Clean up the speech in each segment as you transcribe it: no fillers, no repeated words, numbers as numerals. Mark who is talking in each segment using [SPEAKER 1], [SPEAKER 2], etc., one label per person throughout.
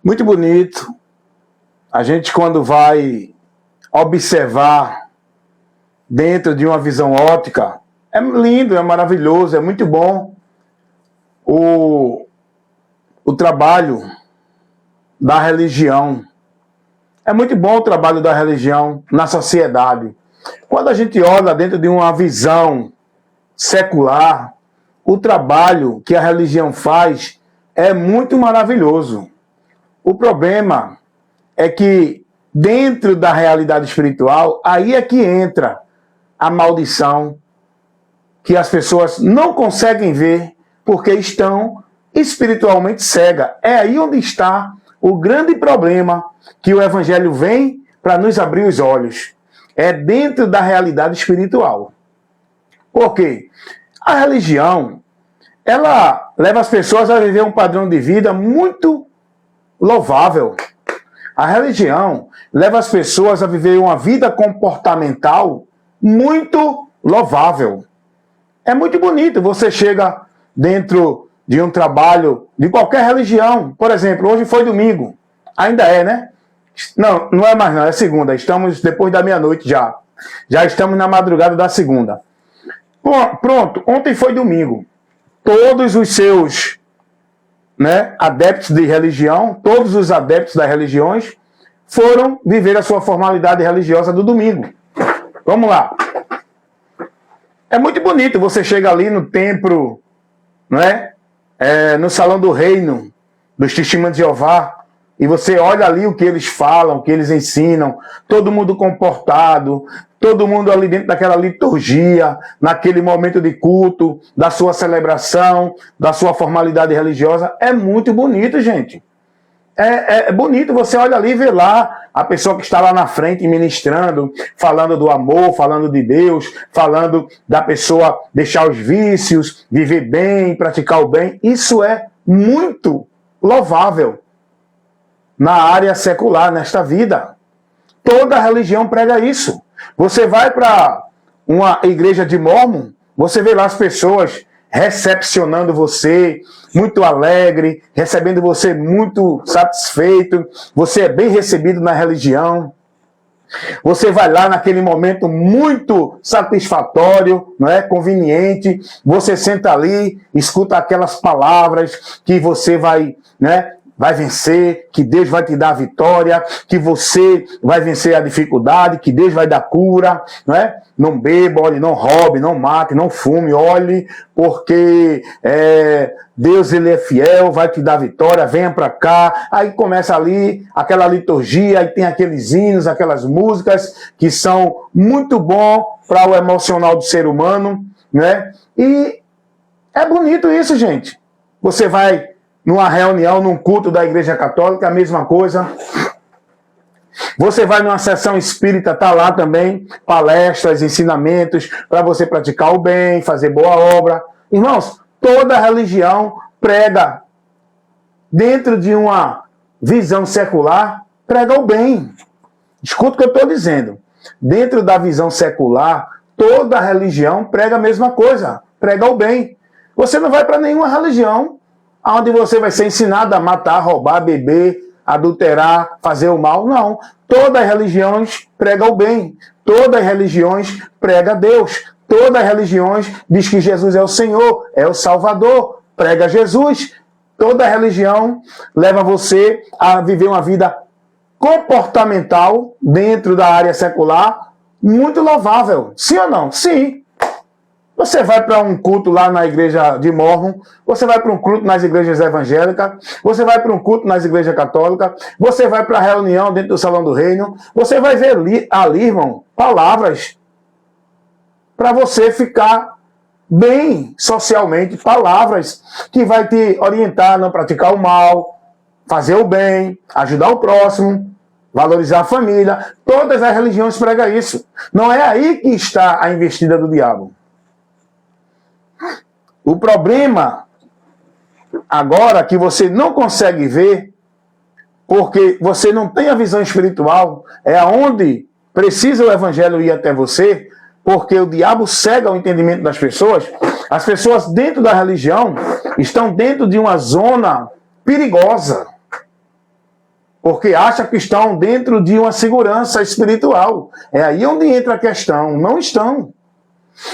[SPEAKER 1] Muito bonito. A gente, quando vai observar dentro de uma visão óptica, é lindo, é maravilhoso, é muito bom o trabalho da religião. É muito bom o trabalho da religião na sociedade. Quando a gente olha dentro de uma visão secular, o trabalho que a religião faz é muito maravilhoso. O problema é que dentro da realidade espiritual, aí é que entra a maldição que as pessoas não conseguem ver porque estão espiritualmente cegas. É aí onde está o grande problema que o Evangelho vem para nos abrir os olhos. É dentro da realidade espiritual. Por quê? A religião, ela leva as pessoas a viver um padrão de vida muito louvável. A religião leva as pessoas a viver uma vida comportamental muito louvável. É muito bonito. Você chega dentro de um trabalho de qualquer religião. Por exemplo, hoje foi domingo. Ainda é, né? Não, não é mais não, é segunda. Estamos depois da meia-noite já. Já estamos na madrugada da segunda. Pronto, ontem foi domingo. Todos os seus adeptos de religião, todos os adeptos das religiões foram viver a sua formalidade religiosa do domingo. Vamos lá. É muito bonito, você chega ali no templo, no salão do reino, dos testemunhos de Jeová, e você olha ali o que eles falam, o que eles ensinam, todo mundo comportado, todo mundo ali dentro daquela liturgia, naquele momento de culto, da sua celebração, da sua formalidade religiosa. É muito bonito, gente. É bonito, você olha ali e vê lá a pessoa que está lá na frente ministrando, falando do amor, falando de Deus, falando da pessoa deixar os vícios, viver bem, praticar o bem. Isso é muito louvável na área secular, nesta vida. Toda religião prega isso. Você vai para uma igreja de Mórmon, você vê lá as pessoas recepcionando você, muito alegre, recebendo você muito satisfeito, você é bem recebido na religião. Você vai lá naquele momento muito satisfatório, conveniente, você senta ali, escuta aquelas palavras que você vai vencer, que Deus vai te dar a vitória, que você vai vencer a dificuldade, que Deus vai dar cura, Não beba, olhe, não roube, não mate, não fume, olhe, porque Deus ele é fiel, vai te dar vitória, venha para cá. Aí começa ali aquela liturgia, aí tem aqueles hinos, aquelas músicas que são muito bom para o emocional do ser humano, E é bonito isso, gente. Você vai numa reunião, num culto da Igreja Católica, a mesma coisa. Você vai numa sessão espírita, tá lá também, palestras, ensinamentos, para você praticar o bem, fazer boa obra. Irmãos, toda religião prega, dentro de uma visão secular, prega o bem. Escuta o que eu estou dizendo. Dentro da visão secular, toda religião prega a mesma coisa, prega o bem. Você não vai para nenhuma religião onde você vai ser ensinado a matar, roubar, beber, adulterar, fazer o mal. Não. Todas as religiões pregam o bem. Todas as religiões pregam Deus. Todas as religiões diz que Jesus é o Senhor, é o Salvador. Prega Jesus. Toda religião leva você a viver uma vida comportamental dentro da área secular muito louvável. Sim ou não? Sim. Você vai para um culto lá na igreja de Mórmon, você vai para um culto nas igrejas evangélicas, você vai para um culto nas igrejas católicas, você vai para a reunião dentro do Salão do Reino, você vai ver ali, irmão, palavras para você ficar bem socialmente, palavras que vai te orientar a não praticar o mal, fazer o bem, ajudar o próximo, valorizar a família. Todas as religiões pregam isso. Não é aí que está a investida do diabo. O problema agora que você não consegue ver, porque você não tem a visão espiritual, é aonde precisa o evangelho ir até você, porque o diabo cega o entendimento das pessoas. As pessoas dentro da religião estão dentro de uma zona perigosa. porque acham que estão dentro de uma segurança espiritual. É aí onde entra a questão. Não estão.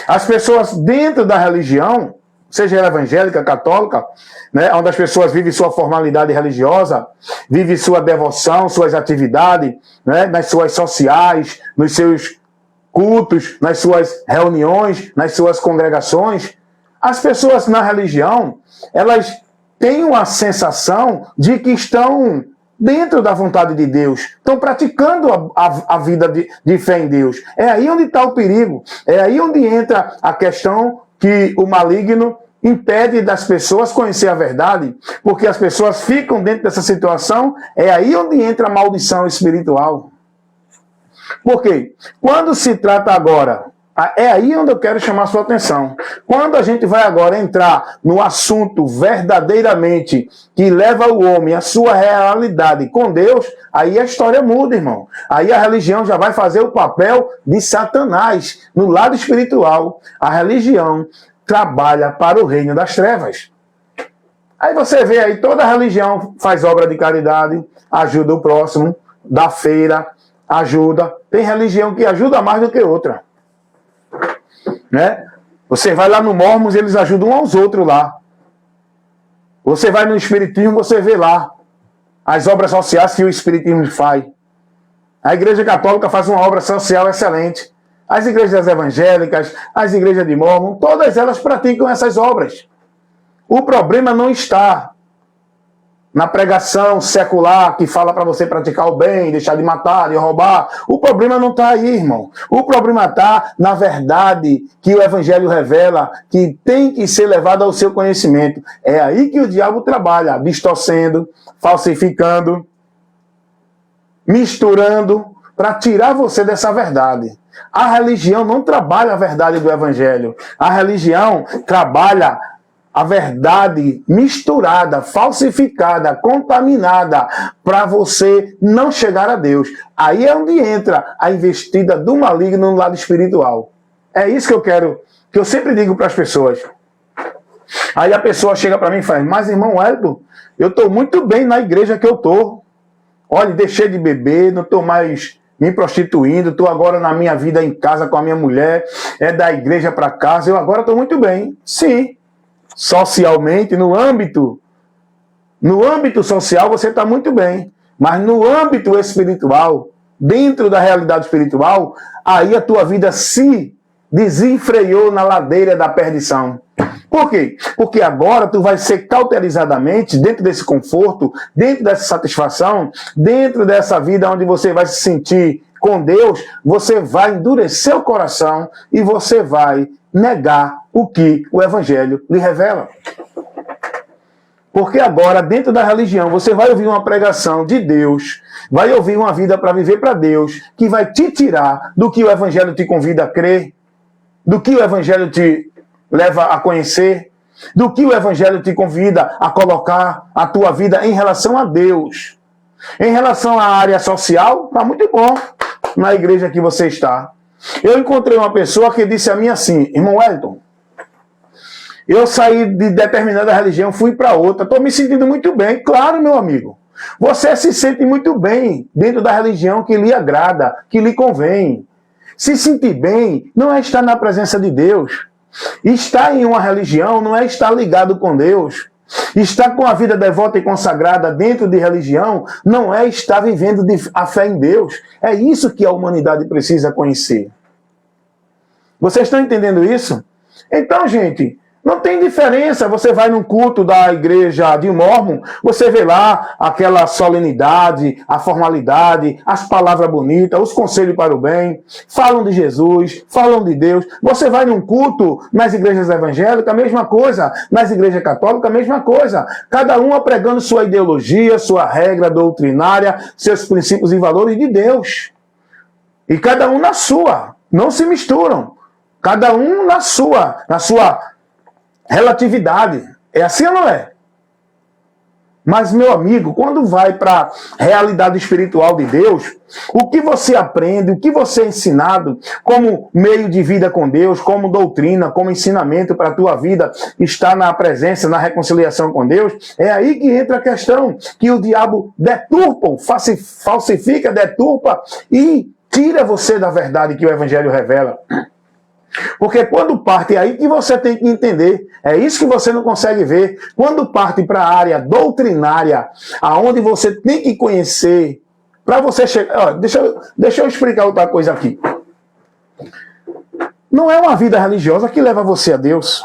[SPEAKER 1] As pessoas dentro da religião, seja ela evangélica, católica, né, onde as pessoas vivem sua formalidade religiosa, vivem sua devoção, suas atividades, né, nas suas sociais, nos seus cultos, nas suas reuniões, nas suas congregações, as pessoas na religião, elas têm uma sensação de que estão dentro da vontade de Deus, estão praticando a vida de fé em Deus. É aí onde está o perigo, é aí onde entra a questão que o maligno impede das pessoas conhecer a verdade, porque as pessoas ficam dentro dessa situação, é aí onde entra a maldição espiritual. Por quê? Quando se trata agora, é aí onde eu quero chamar a sua atenção. Quando a gente vai agora entrar no assunto verdadeiramente que leva o homem à sua realidade com Deus, aí a história muda, irmão. Aí a religião já vai fazer o papel de Satanás no lado espiritual. A religião trabalha para o reino das trevas. Aí você vê aí, toda religião faz obra de caridade, ajuda o próximo, dá feira, ajuda. Tem religião que ajuda mais do que outra. Né? Você vai lá no Mormons, eles ajudam uns aos outros lá. Você vai no Espiritismo, você vê lá as obras sociais que o Espiritismo faz. A Igreja Católica faz uma obra social excelente. As igrejas evangélicas, as igrejas de Mormon, todas elas praticam essas obras. O problema não está na pregação secular que fala para você praticar o bem, deixar de matar, de roubar. O problema não está aí, irmão. O problema está na verdade que o Evangelho revela, que tem que ser levado ao seu conhecimento. É aí que o diabo trabalha, distorcendo, falsificando, misturando, para tirar você dessa verdade. A religião não trabalha a verdade do Evangelho. A religião trabalha a verdade misturada, falsificada, contaminada, para você não chegar a Deus. Aí é onde entra a investida do maligno no lado espiritual. É isso que eu sempre digo para as pessoas. Aí a pessoa chega para mim e fala, mas irmão Wellington, eu estou muito bem na igreja que eu estou. Olha, deixei de beber, não estou mais me prostituindo, estou agora na minha vida em casa com a minha mulher, é da igreja para casa, eu agora estou muito bem. Sim. Socialmente, no âmbito social, você está muito bem. Mas no âmbito espiritual, dentro da realidade espiritual, aí a tua vida se desenfreou na ladeira da perdição. Por quê? Porque agora tu vai ser cauterizadamente, dentro desse conforto, dentro dessa satisfação, dentro dessa vida onde você vai se sentir com Deus, você vai endurecer o coração e você vai negar o que o Evangelho lhe revela. Porque agora, dentro da religião, você vai ouvir uma pregação de Deus, vai ouvir uma vida para viver para Deus, que vai te tirar do que o Evangelho te convida a crer, do que o Evangelho te leva a conhecer, do que o Evangelho te convida a colocar a tua vida em relação a Deus. Em relação à área social, está muito bom na igreja que você está. Eu encontrei uma pessoa que disse a mim assim, irmão Wellington, eu saí de determinada religião, fui para outra, estou me sentindo muito bem. Claro, meu amigo, você se sente muito bem dentro da religião que lhe agrada, que lhe convém. Se sentir bem não é estar na presença de Deus. Estar em uma religião não é estar ligado com Deus. Estar com a vida devota e consagrada dentro de religião não é estar vivendo a fé em Deus. É isso que a humanidade precisa conhecer. Vocês estão entendendo isso? Então, gente, não tem diferença. Você vai num culto da igreja de Mormon, você vê lá aquela solenidade, a formalidade, as palavras bonitas, os conselhos para o bem, falam de Jesus, falam de Deus. Você vai num culto nas igrejas evangélicas, a mesma coisa. Nas igrejas católicas, a mesma coisa. Cada uma pregando sua ideologia, sua regra doutrinária, seus princípios e valores de Deus. E cada um na sua. Não se misturam. Cada um na sua relatividade. É assim ou não é? Mas, meu amigo, quando vai para a realidade espiritual de Deus, o que você aprende, o que você é ensinado como meio de vida com Deus, como doutrina, como ensinamento para a tua vida, está na presença, na reconciliação com Deus, é aí que entra a questão que o diabo deturpa, falsifica, deturpa e tira você da verdade que o Evangelho revela. Porque quando parte, é aí que você tem que entender, é isso que você não consegue ver. Quando parte para a área doutrinária, aonde você tem que conhecer, para você chegar... Deixa eu explicar outra coisa aqui. Não é uma vida religiosa que leva você a Deus.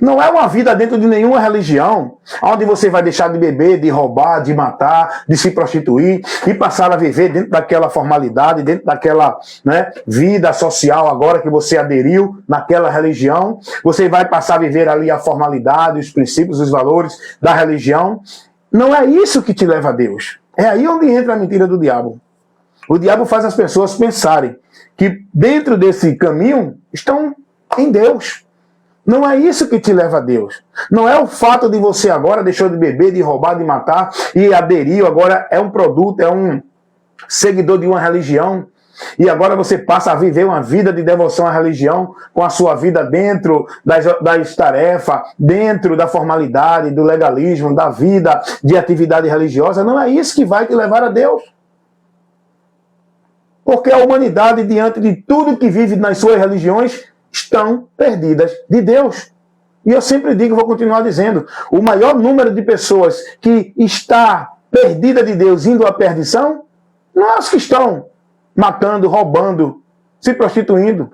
[SPEAKER 1] Não é uma vida dentro de nenhuma religião, onde você vai deixar de beber, de roubar, de matar, de se prostituir e passar a viver dentro daquela formalidade, dentro daquela vida social agora que você aderiu naquela religião. Você vai passar a viver ali a formalidade, os princípios, os valores da religião. Não é isso que te leva a Deus. É aí onde entra a mentira do diabo. O diabo faz as pessoas pensarem que dentro desse caminho estão em Deus. Não é isso que te leva a Deus. Não é o fato de você agora deixou de beber, de roubar, de matar e aderiu, agora é um produto, é um seguidor de uma religião e agora você passa a viver uma vida de devoção à religião com a sua vida dentro das tarefas, dentro da formalidade, do legalismo, da vida de atividade religiosa. Não é isso que vai te levar a Deus. Porque a humanidade, diante de tudo que vive nas suas religiões, estão perdidas de Deus. E eu sempre digo, vou continuar dizendo, o maior número de pessoas que está perdida de Deus, indo à perdição, não é os que estão matando, roubando, se prostituindo.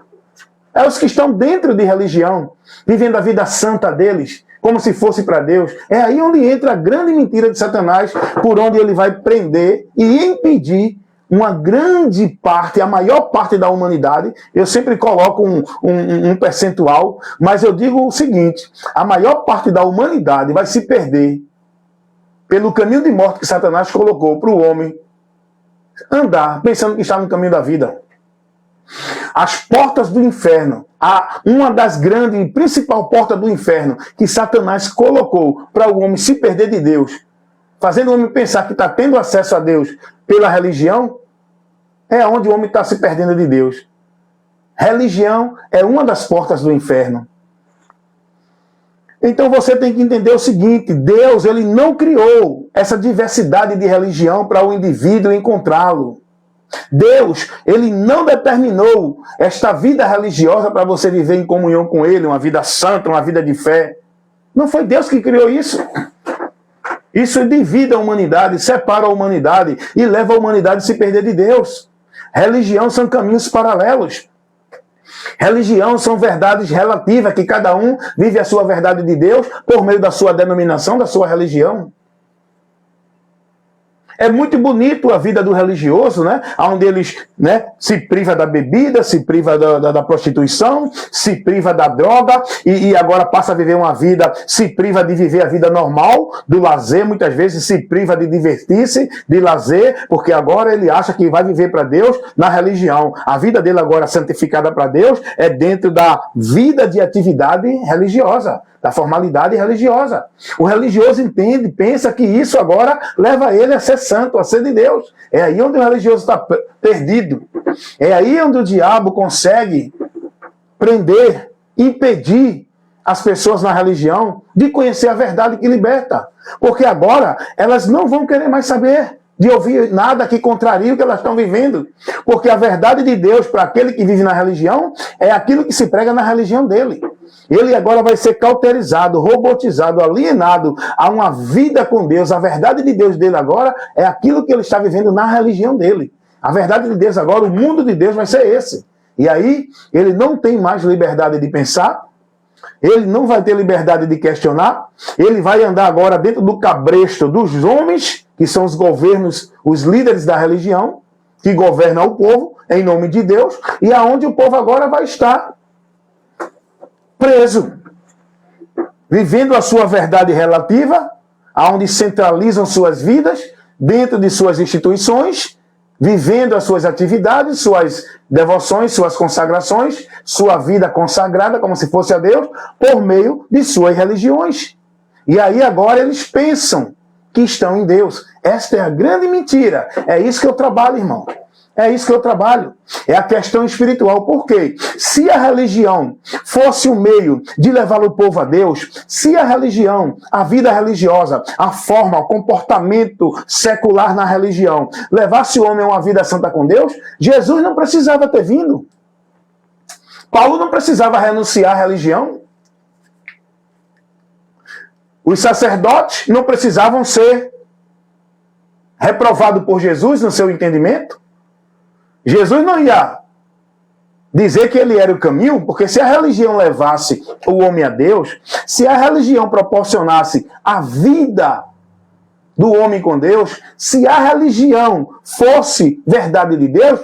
[SPEAKER 1] É os que estão dentro de religião, vivendo a vida santa deles, como se fosse para Deus. É aí onde entra a grande mentira de Satanás, por onde ele vai prender e impedir uma grande parte, a maior parte da humanidade. Eu sempre coloco um percentual, mas eu digo o seguinte, a maior parte da humanidade vai se perder pelo caminho de morte que Satanás colocou para o homem andar pensando que está no caminho da vida. As portas do inferno, uma das grandes e principal portas do inferno que Satanás colocou para o homem se perder de Deus, fazendo o homem pensar que está tendo acesso a Deus pela religião, é onde o homem está se perdendo de Deus. Religião é uma das portas do inferno. Então você tem que entender o seguinte, Deus ele não criou essa diversidade de religião para o indivíduo encontrá-lo. Deus, ele não determinou esta vida religiosa para você viver em comunhão com ele, uma vida santa, uma vida de fé. Não foi Deus que criou isso. Isso divide a humanidade, separa a humanidade e leva a humanidade a se perder de Deus. Religião são caminhos paralelos. Religião são verdades relativas, que cada um vive a sua verdade de Deus por meio da sua denominação, da sua religião. É muito bonito a vida do religioso, onde eles se priva da bebida, se priva da prostituição, se priva da droga e agora passa a viver uma vida, se priva de viver a vida normal, do lazer, muitas vezes se priva de divertir-se, de lazer, porque agora ele acha que vai viver para Deus na religião. A vida dele agora santificada para Deus é dentro da vida de atividade religiosa, da formalidade religiosa. O religioso entende, pensa que isso agora leva ele a ser santo, a ser de Deus. É aí onde o religioso está perdido. É aí onde o diabo consegue prender, impedir as pessoas na religião de conhecer a verdade que liberta. Porque agora elas não vão querer mais saber de ouvir nada que contrarie o que elas estão vivendo. Porque a verdade de Deus para aquele que vive na religião é aquilo que se prega na religião dele. Ele agora vai ser cauterizado, robotizado, alienado a uma vida com Deus. A verdade de Deus dele agora é aquilo que ele está vivendo na religião dele. A verdade de Deus agora, o mundo de Deus vai ser esse. E aí, ele não tem mais liberdade de pensar, ele não vai ter liberdade de questionar, ele vai andar agora dentro do cabresto dos homens, que são os governos, os líderes da religião, que governam o povo em nome de Deus, e aonde o povo agora vai estar preso, vivendo a sua verdade relativa, aonde centralizam suas vidas dentro de suas instituições, vivendo as suas atividades, suas devoções, suas consagrações, sua vida consagrada como se fosse a Deus, por meio de suas religiões. E aí agora eles pensam que estão em Deus. Esta é a grande mentira. É isso que eu trabalho, irmão. É isso que eu trabalho. É a questão espiritual. Por quê? Se a religião fosse o meio de levar o povo a Deus, se a religião, a vida religiosa, a forma, o comportamento secular na religião levasse o homem a uma vida santa com Deus, Jesus não precisava ter vindo. Paulo não precisava renunciar à religião. Os sacerdotes não precisavam ser reprovados por Jesus no seu entendimento. Jesus não ia dizer que ele era o caminho, porque se a religião levasse o homem a Deus, se a religião proporcionasse a vida do homem com Deus, se a religião fosse verdade de Deus,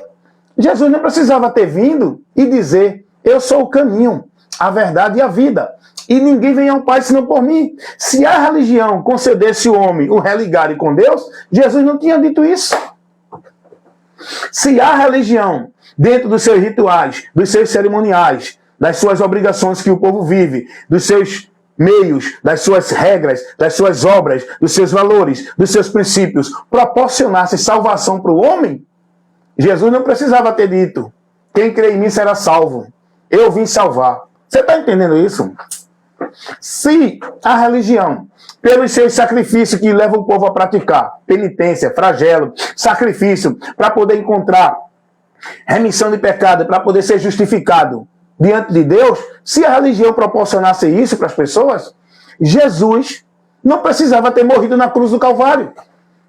[SPEAKER 1] Jesus não precisava ter vindo e dizer: eu sou o caminho, a verdade e a vida, e ninguém vem ao Pai senão por mim. Se a religião concedesse ao homem o religar com Deus, Jesus não tinha dito isso. Se a religião, dentro dos seus rituais, dos seus cerimoniais, das suas obrigações que o povo vive, dos seus meios, das suas regras, das suas obras, dos seus valores, dos seus princípios, proporcionasse salvação para o homem, Jesus não precisava ter dito: quem crê em mim será salvo. Eu vim salvar. Você está entendendo isso? Se a religião, pelos seus sacrifícios que levam o povo a praticar, penitência, flagelo, sacrifício, para poder encontrar remissão de pecado, para poder ser justificado diante de Deus, se a religião proporcionasse isso para as pessoas, Jesus não precisava ter morrido na cruz do Calvário,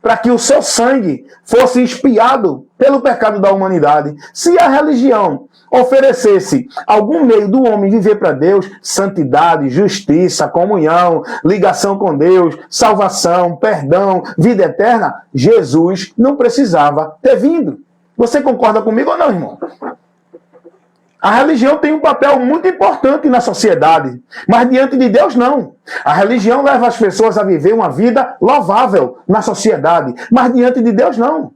[SPEAKER 1] para que o seu sangue fosse expiado pelo pecado da humanidade. Se a religião oferecesse algum meio do homem viver para Deus, santidade, justiça, comunhão, ligação com Deus, salvação, perdão, vida eterna, Jesus não precisava ter vindo. Você concorda comigo ou não, irmão? A religião tem um papel muito importante na sociedade, mas diante de Deus não. A religião leva as pessoas a viver uma vida louvável na sociedade, mas diante de Deus não.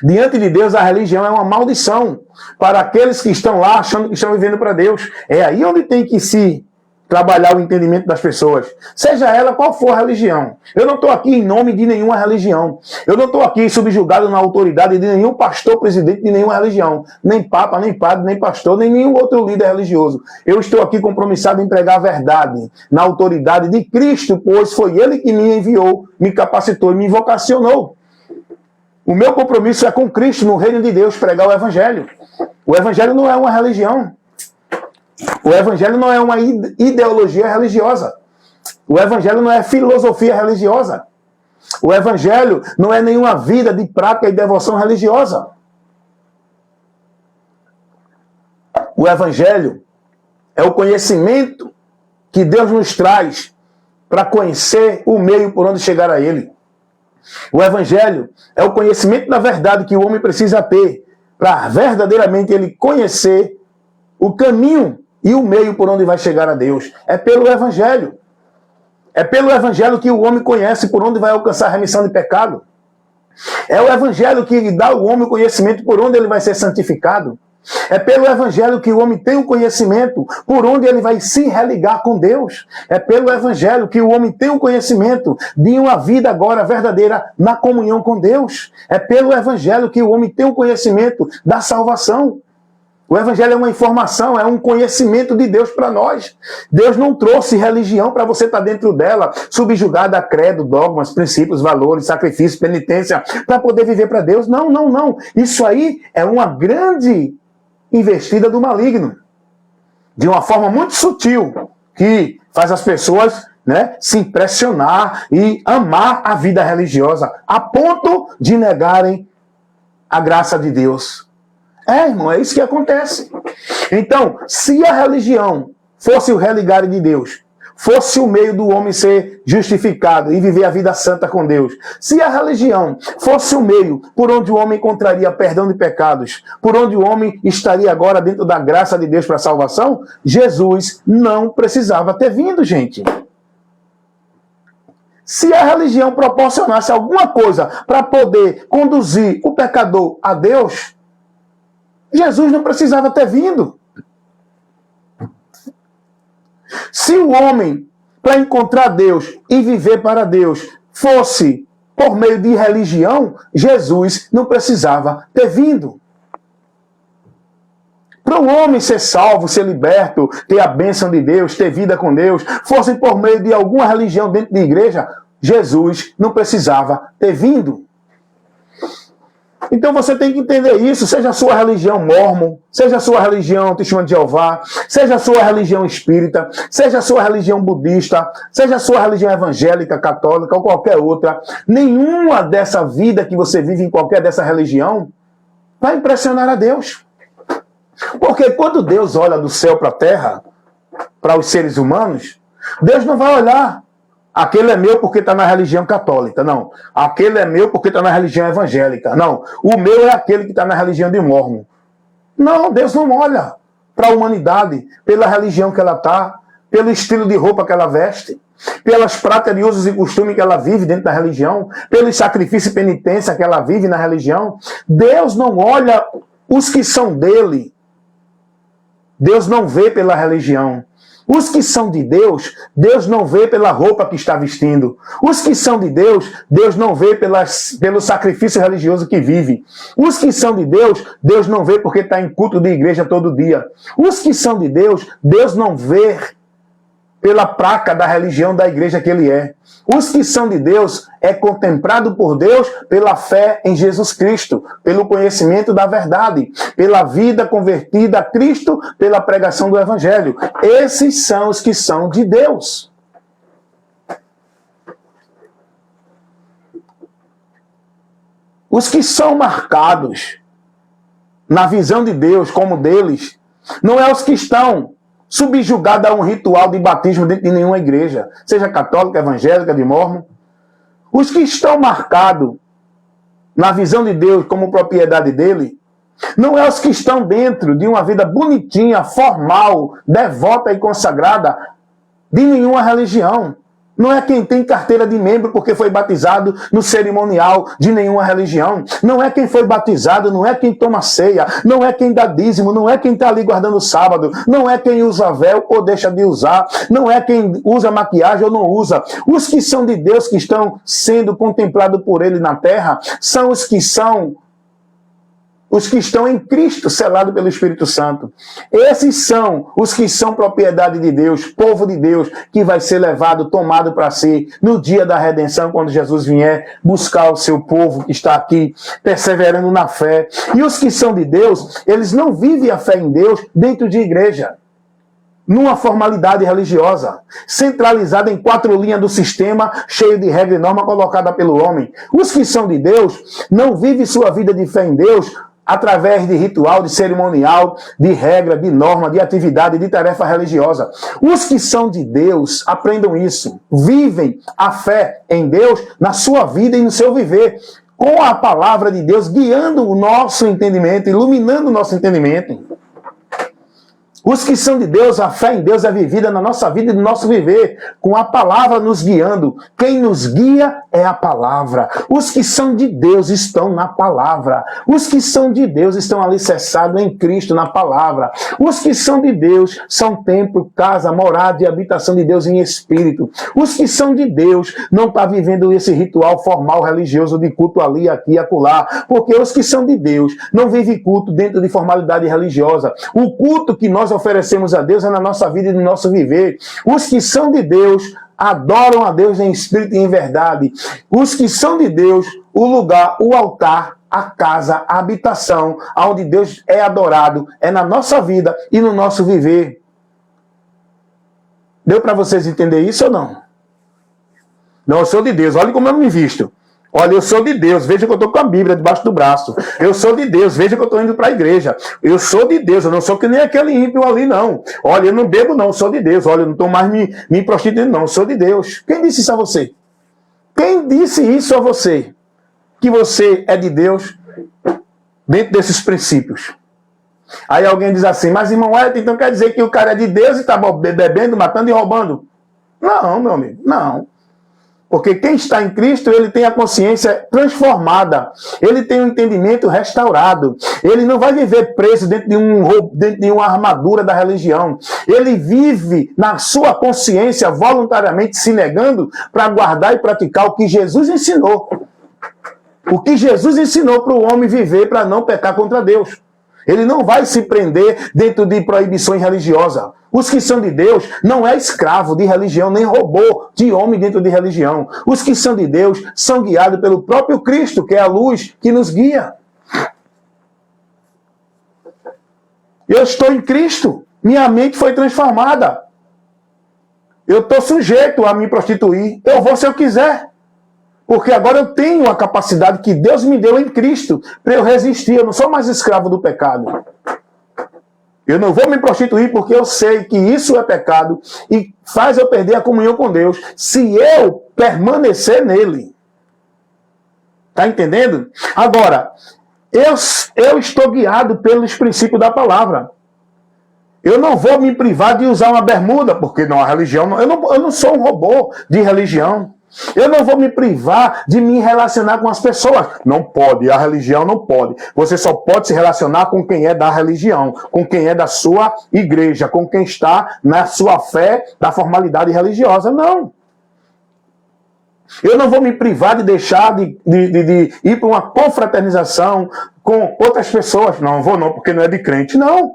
[SPEAKER 1] Diante de Deus, a religião é uma maldição para aqueles que estão lá achando que estão vivendo para Deus. É aí onde tem que se trabalhar o entendimento das pessoas, seja ela qual for a religião. Eu não estou aqui em nome de nenhuma religião. Eu não estou aqui subjugado na autoridade de nenhum pastor presidente de nenhuma religião. Nem papa, nem padre, nem pastor, nem nenhum outro líder religioso. Eu estou aqui compromissado em pregar a verdade na autoridade de Cristo, pois foi Ele que me enviou, me capacitou e me vocacionou. O meu compromisso é com Cristo, no reino de Deus, pregar o Evangelho. O Evangelho não é uma religião. O Evangelho não é uma ideologia religiosa. O Evangelho não é filosofia religiosa. O Evangelho não é nenhuma vida de prática e devoção religiosa. O Evangelho é o conhecimento que Deus nos traz para conhecer o meio por onde chegar a Ele. O Evangelho é o conhecimento da verdade que o homem precisa ter para verdadeiramente ele conhecer o caminho e o meio por onde vai chegar a Deus. É pelo Evangelho. É pelo Evangelho que o homem conhece por onde vai alcançar a remissão de pecado. É o Evangelho que dá ao homem o conhecimento por onde ele vai ser santificado. É pelo Evangelho que o homem tem o conhecimento por onde ele vai se religar com Deus. É pelo Evangelho que o homem tem o conhecimento de uma vida agora verdadeira na comunhão com Deus. É pelo Evangelho que o homem tem o conhecimento da salvação. O Evangelho é uma informação, é um conhecimento de Deus para nós. Deus não trouxe religião para você estar dentro dela, subjugada a credo, dogmas, princípios, valores, sacrifício, penitência, para poder viver para Deus. Não, não, não. Isso aí é uma grande investida do maligno, de uma forma muito sutil, que faz as pessoas, se impressionar e amar a vida religiosa, a ponto de negarem a graça de Deus. Irmão, é isso que acontece. Então, se a religião fosse o religar de Deus, fosse o meio do homem ser justificado e viver a vida santa com Deus, se a religião fosse o meio por onde o homem encontraria perdão de pecados, por onde o homem estaria agora dentro da graça de Deus para a salvação, Jesus não precisava ter vindo, gente. Se a religião proporcionasse alguma coisa para poder conduzir o pecador a Deus, Jesus não precisava ter vindo. Se o homem para encontrar Deus e viver para Deus fosse por meio de religião, Jesus não precisava ter vindo. Para o homem ser salvo, ser liberto, ter a bênção de Deus, ter vida com Deus, fosse por meio de alguma religião dentro da igreja, Jesus não precisava ter vindo. Então você tem que entender isso, seja a sua religião mórmon, seja a sua religião testemunha de Jeová, seja a sua religião espírita, seja a sua religião budista, seja a sua religião evangélica, católica ou qualquer outra, nenhuma dessa vida que você vive em qualquer dessa religião vai impressionar a Deus. Porque quando Deus olha do céu para a terra, para os seres humanos, Deus não vai olhar, aquele é meu porque está na religião católica, não. Aquele é meu porque está na religião evangélica, não. O meu é aquele que está na religião de Mórmon. Não, Deus não olha para a humanidade pela religião que ela está, pelo estilo de roupa que ela veste, pelas práticas de usos e costumes que ela vive dentro da religião, pelos sacrifícios e penitência que ela vive na religião. Deus não olha os que são dele. Deus não vê pela religião. Os que são de Deus, Deus não vê pela roupa que está vestindo. Os que são de Deus, Deus não vê pelo sacrifício religioso que vive. Os que são de Deus, Deus não vê porque está em culto de igreja todo dia. Os que são de Deus, Deus não vê pela placa da religião da igreja que ele é. Os que são de Deus é contemplado por Deus pela fé em Jesus Cristo, pelo conhecimento da verdade, pela vida convertida a Cristo, pela pregação do Evangelho. Esses são os que são de Deus. Os que são marcados na visão de Deus como deles, não é os que estão subjugado a um ritual de batismo dentro de nenhuma igreja, seja católica, evangélica, de Mórmon. Os que estão marcados na visão de Deus como propriedade dele, não é os que estão dentro de uma vida bonitinha, formal, devota e consagrada de nenhuma religião. Não é quem tem carteira de membro porque foi batizado no cerimonial de nenhuma religião. Não é quem foi batizado, não é quem toma ceia, não é quem dá dízimo, não é quem está ali guardando o sábado, não é quem usa véu ou deixa de usar, não é quem usa maquiagem ou não usa. Os que são de Deus, que estão sendo contemplados por ele na terra, são os que estão em Cristo, selados pelo Espírito Santo. Esses são os que são propriedade de Deus, povo de Deus, que vai ser levado, tomado para si, no dia da redenção, quando Jesus vier buscar o seu povo que está aqui, perseverando na fé. E os que são de Deus, eles não vivem a fé em Deus dentro de igreja, numa formalidade religiosa, centralizada em 4 linhas do sistema, cheio de regra e norma colocada pelo homem. Os que são de Deus não vivem sua vida de fé em Deus através de ritual, de cerimonial, de regra, de norma, de atividade, de tarefa religiosa. Os que são de Deus, aprendam isso, vivem a fé em Deus na sua vida e no seu viver, com a palavra de Deus guiando o nosso entendimento, iluminando o nosso entendimento. Os que são de Deus, a fé em Deus é vivida na nossa vida e no nosso viver, com a palavra nos guiando. Quem nos guia é a palavra. Os que são de Deus estão na palavra. Os que são de Deus estão alicerçados em Cristo, na palavra. Os que são de Deus são templo, casa, morada e habitação de Deus em espírito. Os que são de Deus não estão vivendo esse ritual formal religioso de culto ali, aqui e acolá. Porque os que são de Deus não vivem culto dentro de formalidade religiosa. O culto que nós oferecemos a Deus é na nossa vida e no nosso viver. Os que são de Deus adoram a Deus em espírito e em verdade. Os que são de Deus, o lugar, o altar, a casa, a habitação, onde Deus é adorado, é na nossa vida e no nosso viver. Deu para vocês entenderem isso ou não? Não, eu sou de Deus, olha como eu me visto. Olha, eu sou de Deus, veja que eu estou com a Bíblia debaixo do braço. Eu sou de Deus, veja que eu estou indo para a igreja. Eu sou de Deus, eu não sou que nem aquele ímpio ali, não. Olha, eu não bebo, não, eu sou de Deus. Olha, eu não estou mais me prostituindo, não, eu sou de Deus. Quem disse isso a você? Quem disse isso a você? Que você é de Deus dentro desses princípios. Aí alguém diz assim, mas irmão Edson, então quer dizer que o cara é de Deus e está bebendo, matando e roubando? Não, meu amigo, não. Porque quem está em Cristo, ele tem a consciência transformada. Ele tem um entendimento restaurado. Ele não vai viver preso dentro de uma armadura da religião. Ele vive na sua consciência, voluntariamente se negando para guardar e praticar o que Jesus ensinou. O que Jesus ensinou para o homem viver para não pecar contra Deus. Ele não vai se prender dentro de proibições religiosas. Os que são de Deus não é escravo de religião, nem robô de homem dentro de religião. Os que são de Deus são guiados pelo próprio Cristo, que é a luz que nos guia. Eu estou em Cristo. Minha mente foi transformada. Eu estou sujeito a me prostituir. Eu vou se eu quiser. Porque agora eu tenho a capacidade que Deus me deu em Cristo para eu resistir. Eu não sou mais escravo do pecado. Eu não vou me prostituir porque eu sei que isso é pecado e faz eu perder a comunhão com Deus se eu permanecer nele. Está entendendo? Agora, eu estou guiado pelos princípios da palavra. Eu não vou me privar de usar uma bermuda, porque não, a religião... Eu não sou um robô de religião. Eu não vou me privar de me relacionar com as pessoas. Não pode, a religião não pode. Você só pode se relacionar com quem é da religião, com quem é da sua igreja, com quem está na sua fé da formalidade religiosa. Não. Eu não vou me privar de deixar de ir para uma confraternização com outras pessoas. Não vou não, porque não é de crente. Não.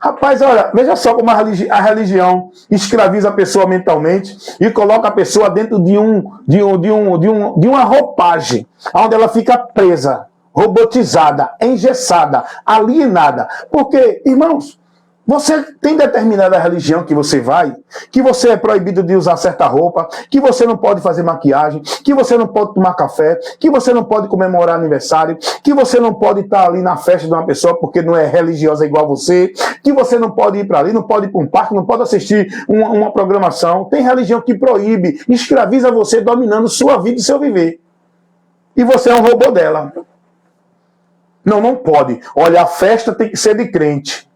[SPEAKER 1] Rapaz, olha, veja só como a religião escraviza a pessoa mentalmente e coloca a pessoa dentro de uma roupagem, onde ela fica presa, robotizada, engessada, alienada. Porque, irmãos, você tem determinada religião que você vai, que você é proibido de usar certa roupa, que você não pode fazer maquiagem, que você não pode tomar café, que você não pode comemorar aniversário, que você não pode estar ali na festa de uma pessoa porque não é religiosa igual você, que você não pode ir para ali, não pode ir para um parque, não pode assistir uma programação. Tem religião que proíbe, escraviza você dominando sua vida e seu viver. E você é um robô dela. Não pode. Olha, a festa tem que ser de crente.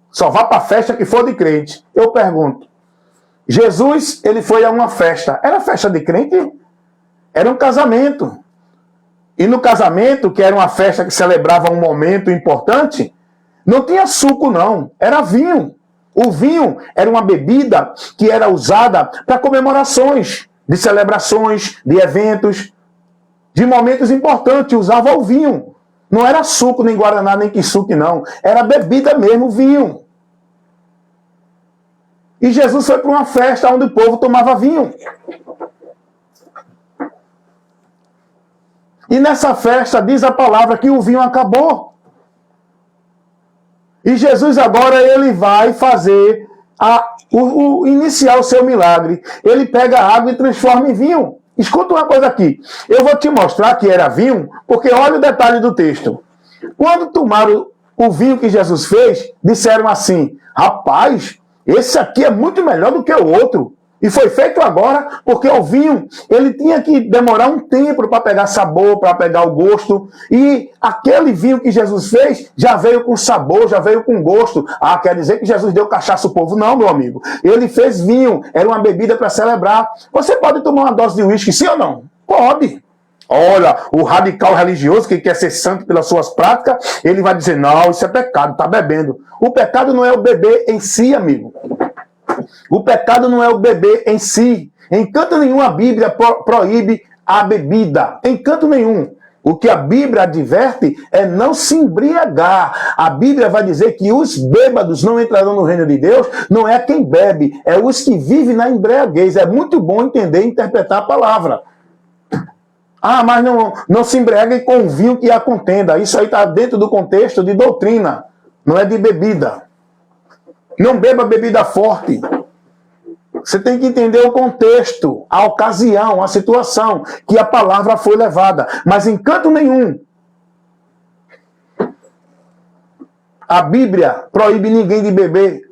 [SPEAKER 1] Só vá para a festa que for de crente. Eu pergunto. Jesus, ele foi a uma festa. Era festa de crente? Era um casamento. E no casamento, que era uma festa que celebrava um momento importante, não tinha suco não. Era vinho. O vinho era uma bebida que era usada para comemorações, de celebrações, de eventos, de momentos importantes. Usava o vinho. Não era suco, nem guaraná, nem quissuque, não. Era bebida mesmo, vinho. E Jesus foi para uma festa onde o povo tomava vinho. E nessa festa diz a palavra que o vinho acabou. E Jesus agora ele vai fazer, iniciar o seu milagre. Ele pega a água e transforma em vinho. Escuta uma coisa aqui. Eu vou te mostrar que era vinho, porque olha o detalhe do texto. Quando tomaram o vinho que Jesus fez, disseram assim, rapaz, esse aqui é muito melhor do que o outro. E foi feito agora, porque o vinho, ele tinha que demorar um tempo para pegar sabor, para pegar o gosto. E aquele vinho que Jesus fez, já veio com sabor, já veio com gosto. Ah, quer dizer que Jesus deu cachaça ao povo? Não, meu amigo. Ele fez vinho, era uma bebida para celebrar. Você pode tomar uma dose de uísque, sim ou não? Pode. Olha, o radical religioso que quer ser santo pelas suas práticas, ele vai dizer, não, isso é pecado, está bebendo. O pecado não é o beber em si, amigo. O pecado não é o beber em si. Em canto nenhum a Bíblia proíbe a bebida. Em canto nenhum. O que a Bíblia adverte é não se embriagar. A Bíblia vai dizer que os bêbados não entrarão no reino de Deus. Não é quem bebe, é os que vivem na embriaguez. É muito bom entender e interpretar a palavra. Ah, mas não se embriague com o vinho que a contenda. Isso aí está dentro do contexto de doutrina. Não é de bebida. Não beba bebida forte. Você tem que entender o contexto, a ocasião, a situação que a palavra foi levada. Mas em canto nenhum a Bíblia proíbe ninguém de beber.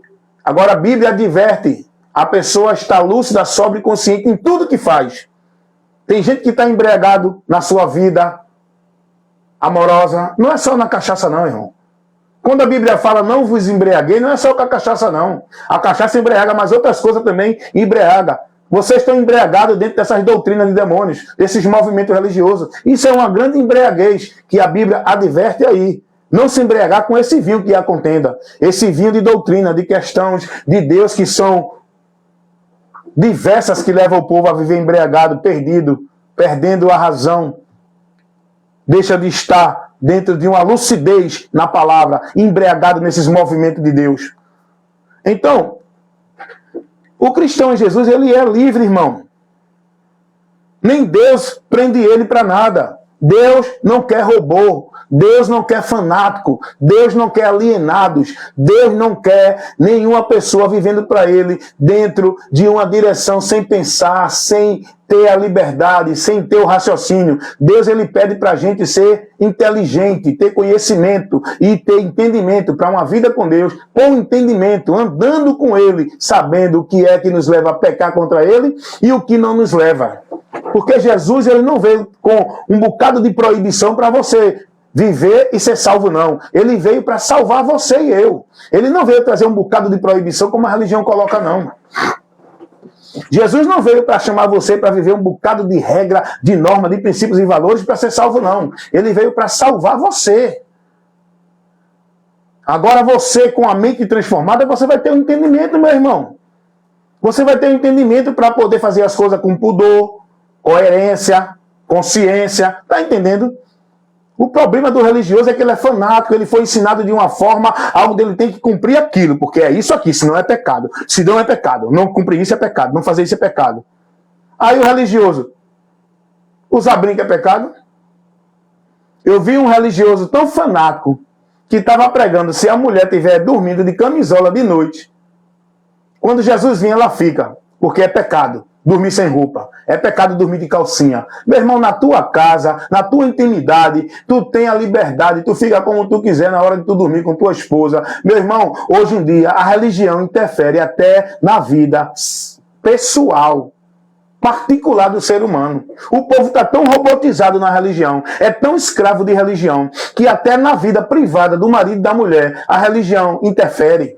[SPEAKER 1] Agora a Bíblia adverte. A pessoa está lúcida, sóbria e consciente em tudo que faz. Tem gente que está embriagado na sua vida amorosa. Não é só na cachaça não, irmão. Quando a Bíblia fala não vos embriaguei, não é só com a cachaça não. A cachaça embriaga, mas outras coisas também embriaga. Vocês estão embriagados dentro dessas doutrinas de demônios, desses movimentos religiosos. Isso é uma grande embriaguez que a Bíblia adverte aí. Não se embriagar com esse vinho que é a contenda. Esse vinho de doutrina, de questões de Deus que são diversas, que levam o povo a viver embriagado, perdido, perdendo a razão. Deixa de estar dentro de uma lucidez na palavra, embriagado nesses movimentos de Deus. Então, o cristão em Jesus, ele é livre, irmão. Nem Deus prende ele para nada. Deus não quer robô. Deus não quer fanático. Deus não quer alienados. Deus não quer nenhuma pessoa vivendo para ele dentro de uma direção sem pensar, sem ter a liberdade, sem ter o raciocínio. Deus, ele pede para a gente ser inteligente, ter conhecimento e ter entendimento para uma vida com Deus, com entendimento, andando com ele, sabendo o que é que nos leva a pecar contra ele e o que não nos leva. Porque Jesus, ele não veio com um bocado de proibição para você viver e ser salvo, não. Ele veio para salvar você e eu. Ele não veio trazer um bocado de proibição como a religião coloca, não. Jesus não veio para chamar você para viver um bocado de regra, de norma, de princípios e valores para ser salvo, não. Ele veio para salvar você. Agora você, com a mente transformada, você vai ter um entendimento, meu irmão. Você vai ter um entendimento para poder fazer as coisas com pudor, coerência, consciência. Está entendendo? O problema do religioso é que ele é fanático, ele foi ensinado de uma forma, onde ele tem que cumprir aquilo, porque é isso aqui, senão é pecado. Se não é pecado, não cumprir isso é pecado, não fazer isso é pecado. Aí o religioso, usar brinco é pecado? Eu vi um religioso tão fanático, que estava pregando, se a mulher estiver dormindo de camisola de noite, quando Jesus vem, ela fica, porque é pecado. Dormir sem roupa. É pecado dormir de calcinha. Meu irmão, na tua casa, na tua intimidade, tu tem a liberdade, tu fica como tu quiser na hora de tu dormir com tua esposa. Meu irmão, hoje em dia, a religião interfere até na vida pessoal, particular do ser humano. O povo está tão robotizado na religião, é tão escravo de religião, que até na vida privada do marido e da mulher, a religião interfere.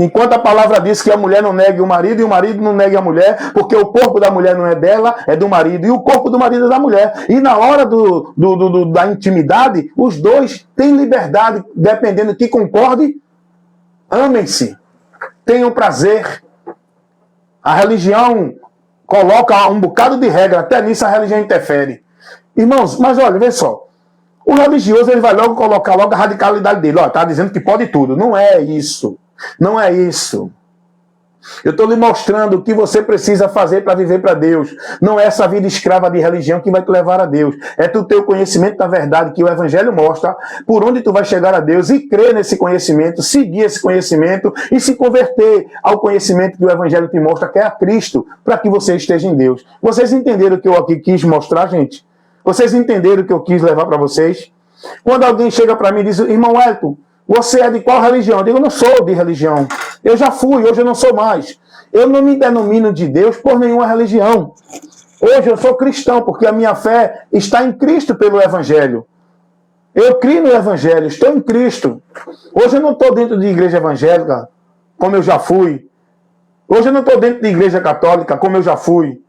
[SPEAKER 1] Enquanto a palavra diz que a mulher não negue o marido e o marido não negue a mulher, porque o corpo da mulher não é dela, é do marido, e o corpo do marido é da mulher. E na hora da intimidade, os dois têm liberdade, dependendo que concorde, amem-se, tenham prazer. A religião coloca um bocado de regra, até nisso a religião interfere. Irmãos, mas olha, vê só. O religioso, ele vai logo colocar logo a radicalidade dele. Está dizendo que pode tudo. Não é isso. Não é isso. Eu estou lhe mostrando o que você precisa fazer para viver para Deus. Não é essa vida escrava de religião que vai te levar a Deus. É tu ter o conhecimento da verdade que o Evangelho mostra, por onde tu vai chegar a Deus e crer nesse conhecimento, seguir esse conhecimento e se converter ao conhecimento que o Evangelho te mostra, que é a Cristo, para que você esteja em Deus. Vocês entenderam o que eu aqui quis mostrar, gente? Vocês entenderam o que eu quis levar para vocês? Quando alguém chega para mim e diz, irmão Elton, você é de qual religião? Eu digo, eu não sou de religião. Eu já fui, hoje eu não sou mais. Eu não me denomino de Deus por nenhuma religião. Hoje eu sou cristão, porque a minha fé está em Cristo pelo Evangelho. Eu creio no Evangelho, estou em Cristo. Hoje eu não estou dentro de igreja evangélica, como eu já fui. Hoje eu não estou dentro de igreja católica, como eu já fui.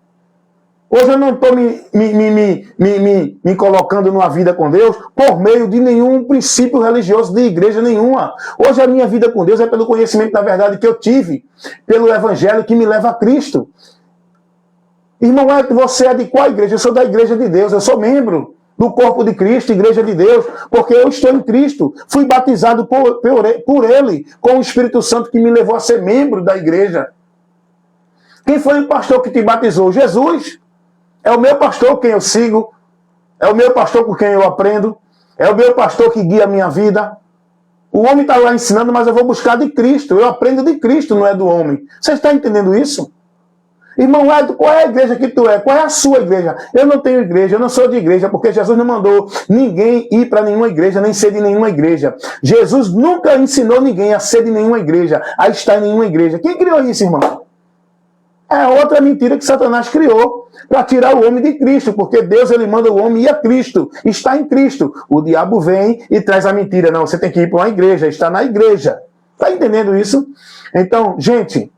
[SPEAKER 1] Hoje eu não estou me colocando numa vida com Deus por meio de nenhum princípio religioso de igreja nenhuma. Hoje a minha vida com Deus é pelo conhecimento da verdade que eu tive, pelo Evangelho que me leva a Cristo. Irmão, você é de qual igreja? Eu sou da igreja de Deus, eu sou membro do corpo de Cristo, igreja de Deus, porque eu estou em Cristo. Fui batizado por Ele, com o Espírito Santo que me levou a ser membro da igreja. Quem foi o pastor que te batizou? Jesus. É o meu pastor quem eu sigo, é o meu pastor com quem eu aprendo, é o meu pastor que guia a minha vida. O homem está lá ensinando, mas eu vou buscar de Cristo, eu aprendo de Cristo, não é do homem. Você está entendendo isso? Irmão Edson, qual é a igreja que tu é? Qual é a sua igreja? Eu não tenho igreja, eu não sou de igreja, porque Jesus não mandou ninguém ir para nenhuma igreja, nem ser de nenhuma igreja. Jesus nunca ensinou ninguém a ser de nenhuma igreja, a estar em nenhuma igreja. Quem criou isso, irmão? É outra mentira que Satanás criou para tirar o homem de Cristo, porque Deus ele manda o homem ir a Cristo, está em Cristo. O diabo vem e traz a mentira. Não, você tem que ir para uma igreja, está na igreja. Está entendendo isso? Então, gente,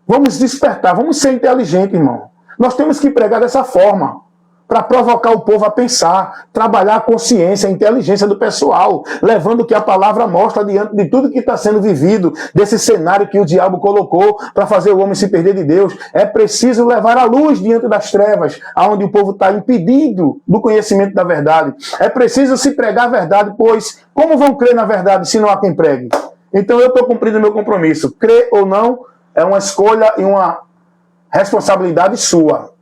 [SPEAKER 1] Vamos despertar, vamos ser inteligentes, irmão. Nós temos que pregar dessa forma, para provocar o povo a pensar, trabalhar a consciência, a inteligência do pessoal, levando o que a palavra mostra diante de tudo que está sendo vivido, desse cenário que o diabo colocou para fazer o homem se perder de Deus. É preciso levar a luz diante das trevas, aonde o povo está impedido do conhecimento da verdade. É preciso se pregar a verdade, pois como vão crer na verdade se não há quem pregue? Então eu estou cumprindo o meu compromisso. Crer ou não é uma escolha e uma responsabilidade sua.